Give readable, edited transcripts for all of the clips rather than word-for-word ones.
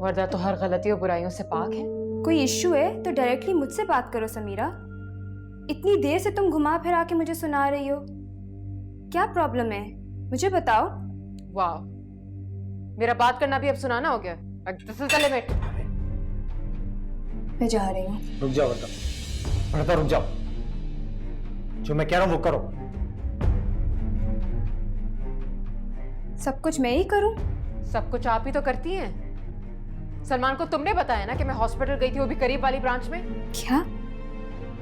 वर्दा तो हर गलती और बुराइयों से पाक है। कोई इश्यू है तो डायरेक्टली मुझसे बात करो समीरा। इतनी देर से तुम घुमा फिरा के मुझे सुना रही हो, क्या प्रॉब्लम है मुझे बताओ। वाह, मेरा बात करना भी अब सुनाना हो गया। This is the limit. मैं जा रही हूँ। रुक जाओ वर्दा, वर्दा रुक जाओ। जो मैं कह रहा हूँ वो करो। सब कुछ मैं ही करूँ? सब कुछ आप ही तो करती हैं। सलमान को तुमने बताया ना कि मैं हॉस्पिटल गई थी, वो भी करीब वाली ब्रांच में। क्या?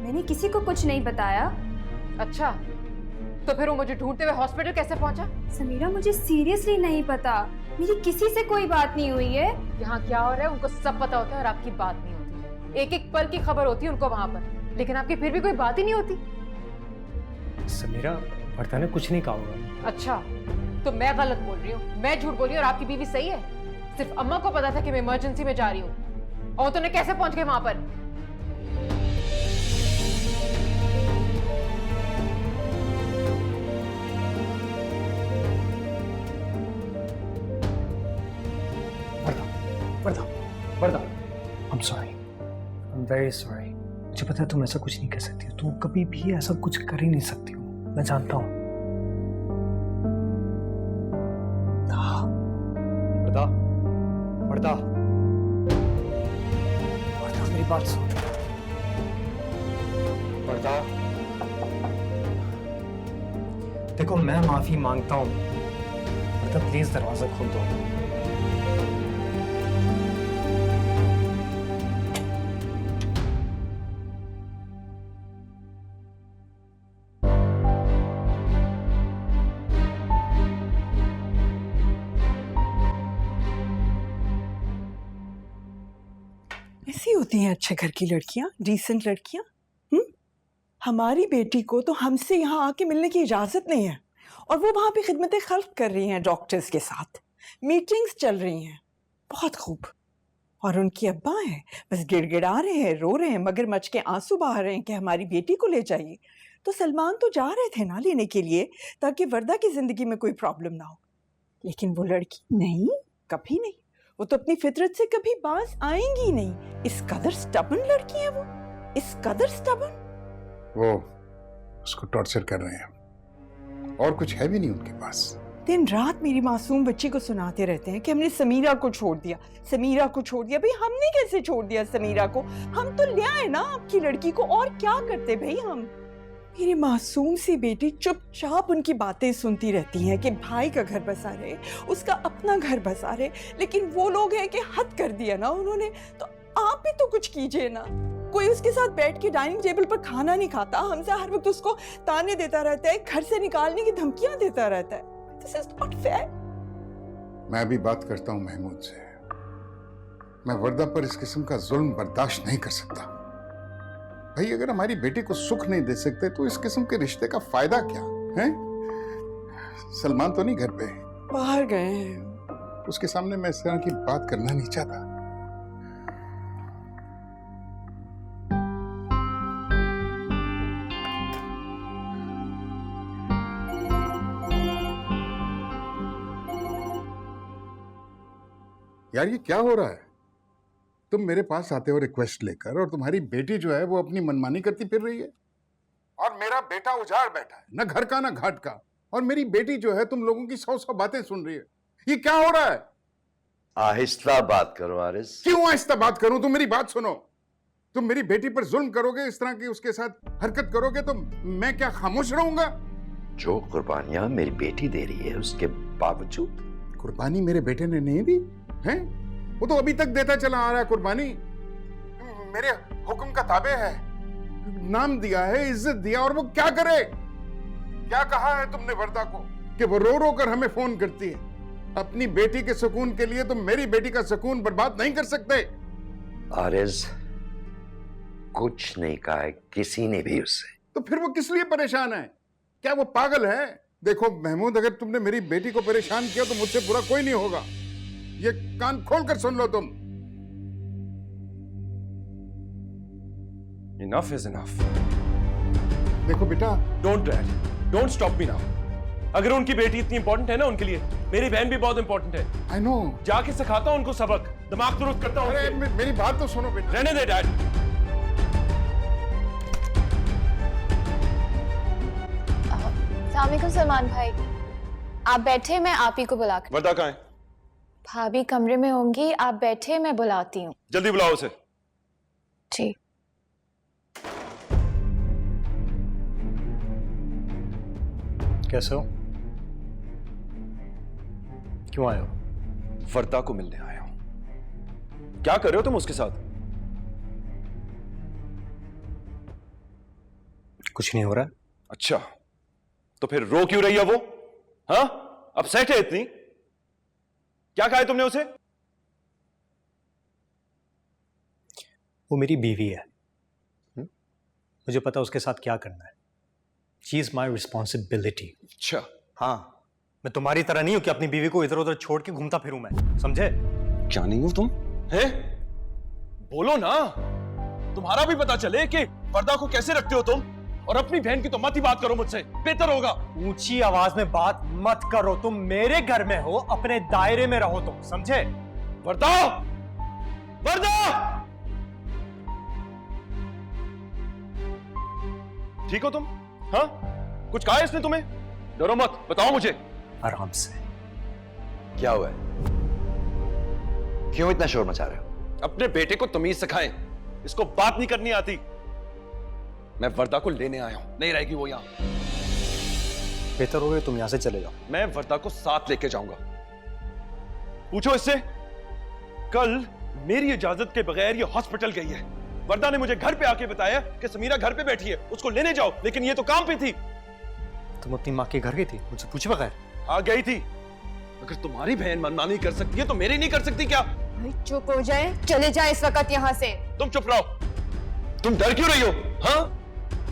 मैंने किसी को कुछ नहीं बताया। अच्छा, तो फिर वो मुझे ढूंढते हुए हॉस्पिटल कैसे पहुंचा? समीरा मुझे सीरियसली नहीं पता, मेरी किसी से कोई बात नहीं हुई है। यहाँ क्या हो रहा है उनको सब पता होता है और आपकी बात नहीं होती। एक एक पल की खबर होती है उनको वहां पर, लेकिन आपकी फिर भी कोई बात ही नहीं होती। समीरा, वर्दा ने कुछ नहीं कहा होगा। अच्छा, तो मैं गलत बोल रही हूँ, मैं झूठ बोल रही हूँ और आपकी बीवी सही है। सिर्फ अम्मा को पता था कि मैं इमरजेंसी में जा रही हूँ, और तुमने कैसे पहुंच गए वहां पर? वर्दा, वर्दा, I'm sorry, I'm very sorry। मुझे पता है तुम ऐसा कुछ नहीं कर सकती, तुम कभी भी ऐसा कुछ कर ही नहीं सकती हो, मैं जानता हूँ। वर्दा, वर्दा, वर्दा मेरी बात सुन। वर्दा, देखो मैं माफी मांगता हूँ, वर्दा प्लीज दरवाजा खोल दो। ऐसी होती हैं अच्छे घर की लड़कियां, डिसेंट लड़कियां। हमारी बेटी को तो हमसे यहाँ आके मिलने की इजाजत नहीं है, और वो वहां पे खिदमतें खल्क कर रही हैं, डॉक्टर्स के साथ मीटिंग्स चल रही हैं। बहुत खूब। और उनकी अब्बा हैं, बस गिड़गिड़ा रहे हैं, रो रहे हैं, मगरमच्छ के आंसू बहा रहे हैं कि हमारी बेटी को ले जाइए। तो सलमान तो जा रहे थे ना लेने के लिए, ताकि वर्दा की जिंदगी में कोई प्रॉब्लम ना हो। लेकिन वो लड़की नहीं, कभी नहीं। वो तो अपनी फितरत से कभी बाज आएंगी नहीं। इस कदर स्टबन लड़की है वो, इस कदर स्टबन। वो उसको टॉर्चर कर रहे हैं, और कुछ है भी नहीं उनके पास। दिन रात मेरी मासूम बच्ची को सुनाते रहते हैं कि हमने समीरा को छोड़ दिया, समीरा को छोड़ दिया। भाई हमने कैसे छोड़ दिया समीरा को? हम तो ले आए ना आपकी लड़की को, और क्या करते भाई हम? मेरी मासूम सी बेटी चुपचाप उनकी बातें सुनती रहती हैं कि भाई का घर बसा रहे, उसका अपना घर बसा रहे। लेकिन वो लोग हैं कि हद कर दिया ना उन्होंने। तो आप भी तो कुछ कीजिए ना। कोई उसके साथ बैठ के डाइनिंग टेबल पर खाना नहीं खाता, हमसे हर वक्त उसको ताने देता रहता है, घर से निकालने की धमकियां देता रहता है। This is not fair. मैं अभी बात करता हूं महमूद से। मैं वर्दा पर इस किस्म का जुल्म बर्दाश्त नहीं कर सकता। भाई अगर हमारी बेटी को सुख नहीं दे सकते तो इस किस्म के रिश्ते का फायदा क्या है? सलमान तो नहीं घर पे, बाहर गए हैं। उसके सामने मैं इस तरह की बात करना नहीं चाहता। यार ये क्या हो रहा है? तुम मेरे पास आते हो रिक्वेस्ट लेकर, और तुम्हारी बेटी जो है वो अपनी मनमानी करती फिर रही है। और मेरा बेटा उजाड़ बैठा है, न घर का न घाट का, और मेरी बेटी जो है तुम लोगों की 100 बातें सुन रही है। ये क्या हो रहा है? आहिस्ता बात करो आरिस। क्यों आहिस्ता बात करूं? तुम मेरी बात सुनो। तुम मेरी बेटी पर जुल्म करोगे, इस तरह की उसके साथ हरकत करोगे, तो मैं क्या खामोश रहूंगा? जो कुर्बानियां मेरी बेटी दे रही है उसके बावजूद। कुर्बानी मेरे बेटे ने नहीं दी है? वो तो अभी तक देता चला आ रहा है कुर्बानी। मेरे हुक्म का ताबे है, नाम दिया है, इज्जत दिया, और वो क्या करे? क्या कहा है तुमने वर्दा को कि वो रो रो कर हमें फोन करती है? अपनी बेटी के सुकून के लिए तुम मेरी बेटी का सुकून बर्बाद नहीं कर सकते। आरिज, कुछ नहीं कहा है किसी ने भी उससे। तो फिर वो किस लिए परेशान है? क्या वो पागल है? देखो महमूद, अगर तुमने मेरी बेटी को परेशान किया तो मुझसे बुरा कोई नहीं होगा। ये कान खोलकर सुन लो तुम। Enough is enough. देखो बेटा, Don't, Dad. Don't stop me now. अगर उनकी बेटी इतनी इंपॉर्टेंट है ना उनके लिए, मेरी बहन भी बहुत इंपॉर्टेंट है। I know. जाके सिखाता हूं उनको सबक, दिमाग दुरुस्त करता हूं। अरे मेरी बात तो सुनो बेटा। रहने दे डैड। अस्सलामुअलैकुम सलमान भाई, आप बैठे, मैं आप ही को बुला कर। वर्दा कहाँ है? भाभी कमरे में होंगी, आप बैठे, मैं बुलाती हूँ। जल्दी बुलाओ उसे। जी। कैसे हो? क्यों आए हो? वर्दा को मिलने आया हूं। क्या कर रहे हो तुम उसके साथ? कुछ नहीं हो रहा। अच्छा, तो फिर रो क्यों रही है वो? हाँ, अपसेट है इतनी? क्या कहा है तुमने उसे? वो मेरी बीवी है। मुझे पता है उसके साथ क्या करना है। She is my responsibility. अच्छा, हाँ, मैं तुम्हारी तरह नहीं हूं कि अपनी बीवी को इधर उधर छोड़ के घूमता फिरूं मैं, समझे? क्या नहीं हो तुम? हैं? बोलो ना, तुम्हारा भी पता चले कि वर्दा को कैसे रखते हो तुम। और अपनी बहन की तो मत ही बात करो मुझसे, बेहतर होगा। ऊंची आवाज में बात मत करो। तुम मेरे घर में हो, अपने दायरे में रहो तुम, समझे? वर्दा! वर्दा! ठीक हो तुम? हाँ? कुछ कहा है इसने तुम्हें? डरो मत, बताओ मुझे। आराम से। क्या हुआ है? क्यों इतना शोर मचा रहे हो? अपने बेटे को तमीज सिखाएं, इसको बात नहीं करनी आती। मैं वर्दा को लेने आया हूं, नहीं रहेगी वो यहां। बेहतर होगा तुम यहां से चले जाओ। मैं वर्दा को साथ लेके जाऊंगा। पूछो इससे, कल मेरी इजाजत के बगैर ये हॉस्पिटल गई है। वर्दा ने मुझे घर पे आके बताया कि समीरा घर पे बैठी है, उसको लेने जाओ, लेकिन ये तो काम पे थी। तुम अपनी माँ के घर गई थी मुझसे पूछे बगैर? हाँ गई थी। अगर तुम्हारी बहन मनमानी कर सकती है तो मेरी नहीं कर सकती क्या? चुप हो जाए, चले जाए इस वक्त यहाँ से। तुम चुप रहो। तुम डर क्यों रही हो? हाँ,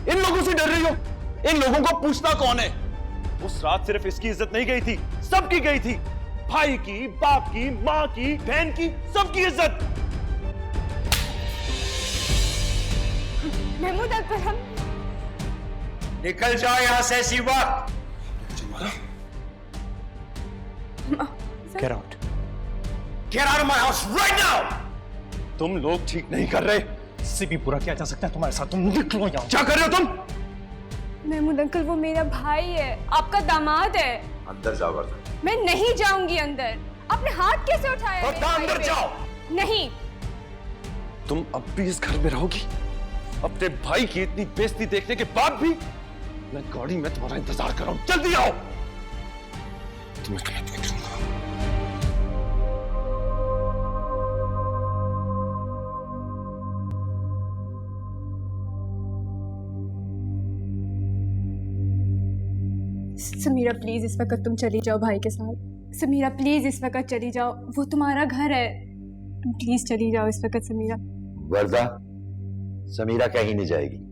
इन लोगों से डर रही हो? इन लोगों को पूछना कौन है? उस रात सिर्फ इसकी इज्जत नहीं गई थी, सबकी गई थी। भाई की, बाप की, माँ की, बहन की, सबकी इज्जत। महमूद अकबर, हम निकल जाओ यहां से इसी वक्त। Get out. Get out of my house right now! तुम लोग ठीक नहीं कर रहे। इससे भी बुरा किया जा सकता है तुम्हारे साथ। तुम निकलो यहाँ। क्या कर रहे हो तुम? महमूद अंकल, वो मेरा भाई है, आपका दामाद है। अंदर जाओ वर्दा। मैं नहीं जाऊंगी अंदर। आपने हाथ कैसे उठाया? मेरे वर्दा, भाई अंदर पे? जाओ। नहीं। तुम अब भी इस घर में रहोगी? अपने भाई की इतनी बेइज्जती देखने के बाद भी? मैं गाड़ी में तुम्हारा इंतजार कर रहा हूं, जल्दी आओ। तुम्हें गलत नहीं करूंगा। समीरा प्लीज इस वक्त तुम चली जाओ भाई के साथ। समीरा प्लीज इस वक्त चली जाओ, वो तुम्हारा घर है। तुम प्लीज चली जाओ इस वक्त समीरा। वर्दा, समीरा कहीं नहीं जाएगी।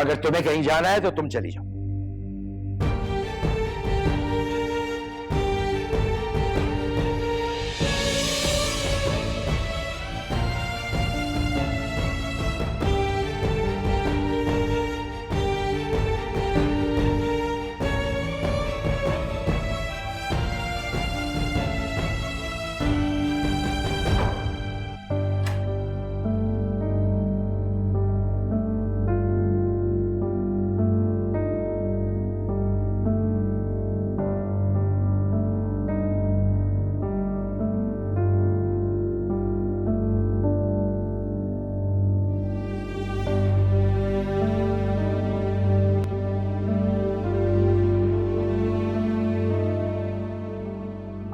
अगर तुम्हें कहीं जाना है तो तुम चली जाओ।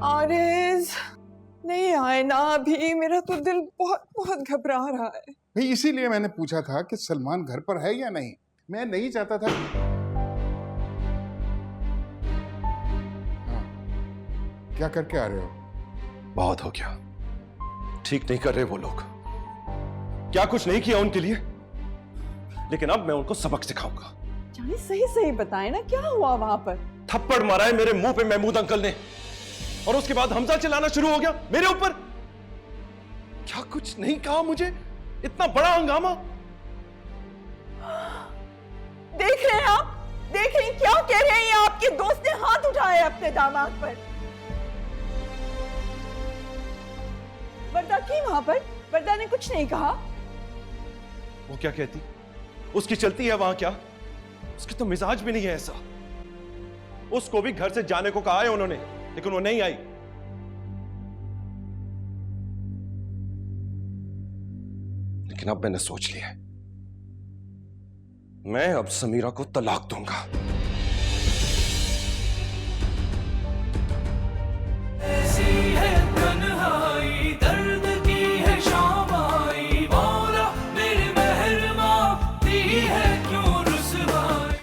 आरिज, नहीं आए ना अभी। मेरा तो दिल बहुत बहुत घबरा रहा है। भाई इसीलिए मैंने पूछा था कि सलमान घर पर है या नहीं। मैं नहीं चाहता था। हाँ, क्या करके आ रहे हो? बहुत हो गया, ठीक नहीं कर रहे वो लोग। क्या कुछ नहीं किया उनके लिए, लेकिन अब मैं उनको सबक सिखाऊंगा। जाने सही सही बताए ना, क्या हुआ वहां पर? थप्पड़ मारा है मेरे मुंह पे महमूद अंकल ने, और उसके बाद हमजा चिल्लाना शुरू हो गया मेरे ऊपर। क्या कुछ नहीं कहा मुझे? इतना बड़ा हंगामा। देख रहे हैं आप? देख रहे हैं क्या कह रहे हैं आप? आपके दोस्त ने हाथ उठाया अपने दामाद पर। वर्दा थी वहां पर, वर्दा ने कुछ नहीं कहा। वो क्या कहती? उसकी चलती है वहां क्या? उसकी तो मिजाज भी नहीं है ऐसा। उसको भी घर से जाने को कहा है उन्होंने, लेकिन वो नहीं आई। लेकिन अब मैंने सोच लिया है, मैं अब समीरा को तलाक दूंगा।